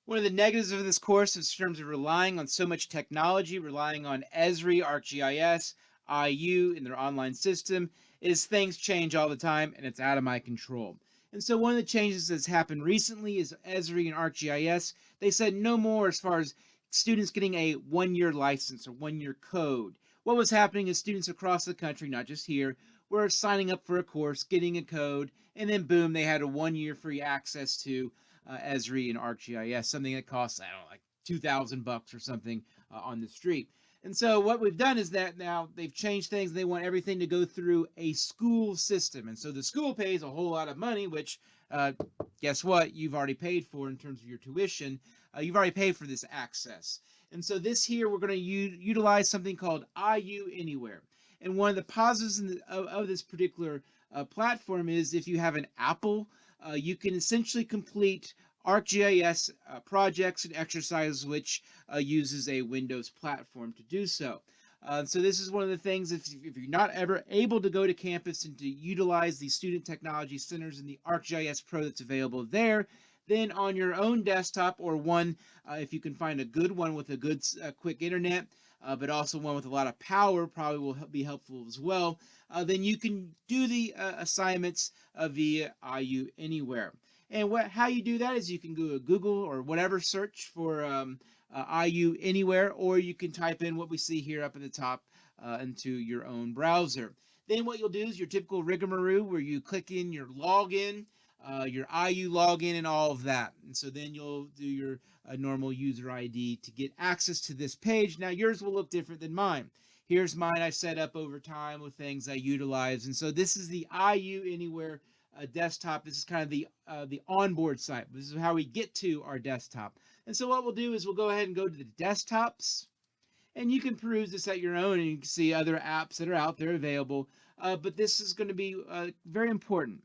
One of the negatives of this course is in terms of relying on so much technology, relying on Esri, ArcGIS, IU in their online system, is things change all the time and it's out of my control. And so one of the changes that's happened recently is Esri and ArcGIS. They said no more as far as students getting a 1-year license or 1-year code. What was happening is students across the country, not just here, were signing up for a course, getting a code, and then boom, they had a 1-year free access to Esri and ArcGIS, something that costs, I don't know, like $2,000 or something on the street. And so what we've done is that now they've changed things. They want everything to go through a school system. And so the school pays a whole lot of money, which guess what? You've already paid for in terms of your tuition. You've already paid for this access. And so this here, we're going to utilize something called IU Anywhere. And one of the positives of this particular platform is if you have an Apple, you can essentially complete ArcGIS projects and exercises which uses a Windows platform to do so. So this is one of the things, if you're not ever able to go to campus and to utilize the Student Technology Centers and the ArcGIS Pro that's available there, then on your own desktop or one, if you can find a good one with a good quick internet, but also one with a lot of power probably will be helpful as well, then you can do the assignments via IU Anywhere. And how you do that is you can go to Google or whatever search for IU Anywhere, or you can type in what we see here up at the top into your own browser. Then what you'll do is your typical rigmarole where you click in your login, your IU login, and all of that. And so then you'll do your normal user ID to get access to this page. Now yours will look different than mine. Here's mine I set up over time with things I utilize. And so this is the IU Anywhere desktop. This is kind of the onboard site. This is how we get to our desktop. And so what we'll do is we'll go ahead and go to the desktops, and you can peruse this at your own, and you can see other apps that are out there available. But this is going to be very important.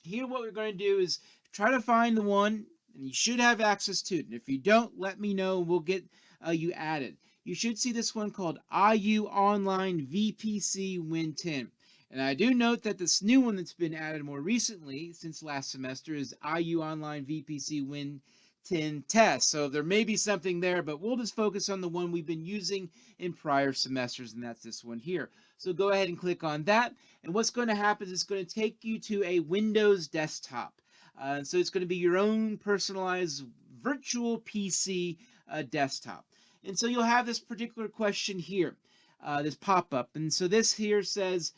Here, what we're going to do is try to find the one, and you should have access to it. And if you don't, let me know, and we'll get you added. You should see this one called IU Online VPC Win 10. And I do note that this new one that's been added more recently since last semester is IU Online VPC Win 10 Test. So there may be something there, but we'll just focus on the one we've been using in prior semesters, and that's this one here. So go ahead and click on that. And what's going to happen is it's going to take you to a Windows desktop. So it's going to be your own personalized virtual PC desktop. And so you'll have this particular question here, this pop-up. And so this here says,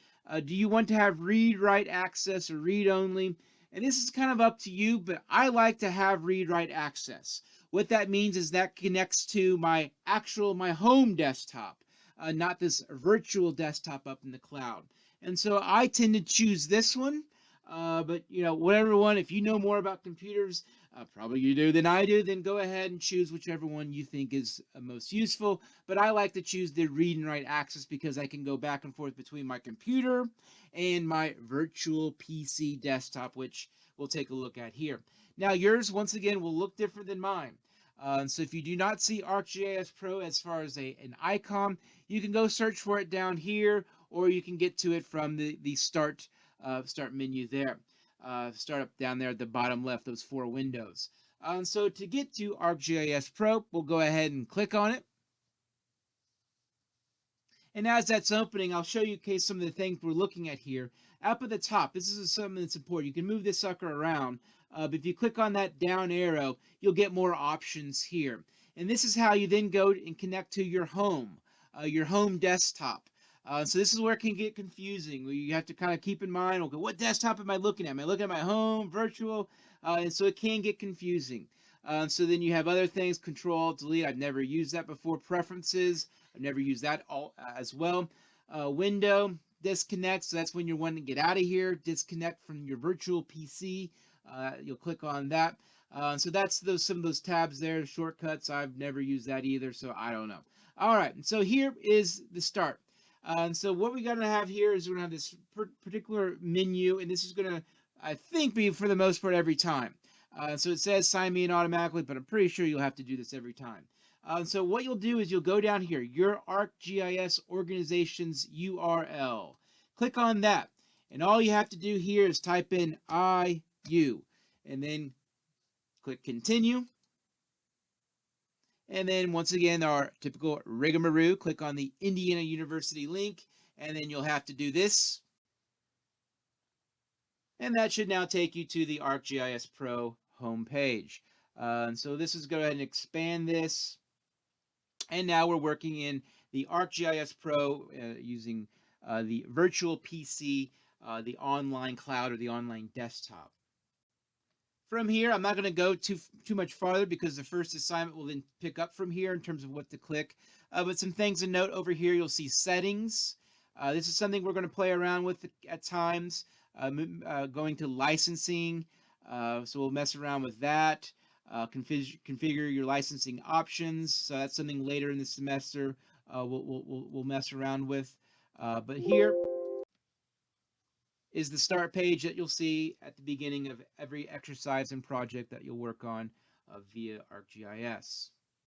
do you want to have read-write access or read-only? And this is kind of up to you, but I like to have read-write access. What that means is that connects to my home desktop, not this virtual desktop up in the cloud. And so I tend to choose this one, but whatever one, if you know more about computers, probably you do than I do, then go ahead and choose whichever one you think is most useful. But I like to choose the read and write access because I can go back and forth between my computer and my virtual PC desktop, which we'll take a look at here. Now yours, once again, will look different than mine. So if you do not see ArcGIS Pro as far as an icon, you can go search for it down here, or you can get to it from the start menu there. Start up down there at the bottom left, those 4 windows. So to get to ArcGIS Pro, we'll go ahead and click on it. And as that's opening, I'll show you some of the things we're looking at here. Up at the top, this is something that's important. You can move this sucker around, but if you click on that down arrow, you'll get more options here. And this is how you then go and connect to your home desktop. So this is where it can get confusing. You have to kind of keep in mind, okay, what desktop am I looking at? Am I looking at my home, virtual? And so it can get confusing. So then you have other things, Control, Delete. I've never used that before. Preferences, I've never used that as well. Window, disconnect. So that's when you're wanting to get out of here. Disconnect from your virtual PC. You'll click on that. So that's some of those tabs there, shortcuts. I've never used that either, so I don't know. All right, so here is the start. And so what we're going to have here is we're going to have this particular menu, and this is going to, I think, be for the most part every time. So it says sign me in automatically, but I'm pretty sure you'll have to do this every time. So what you'll do is you'll go down here, your ArcGIS organization's URL. Click on that, and all you have to do here is type in IU, and then click continue. And then once again, our typical rigmarole, click on the Indiana University link, and then you'll have to do this. And that should now take you to the ArcGIS Pro homepage. And so this is go ahead and expand this. And now we're working in the ArcGIS Pro using the virtual PC, the online cloud or the online desktop. From here, I'm not going to go too much farther because the first assignment will then pick up from here in terms of what to click. But some things to note over here, you'll see settings. This is something we're going to play around with at times. Going to licensing, so we'll mess around with that. Configure your licensing options. So that's something later in the semester we'll mess around with. But here is the start page that you'll see at the beginning of every exercise and project that you'll work on via ArcGIS.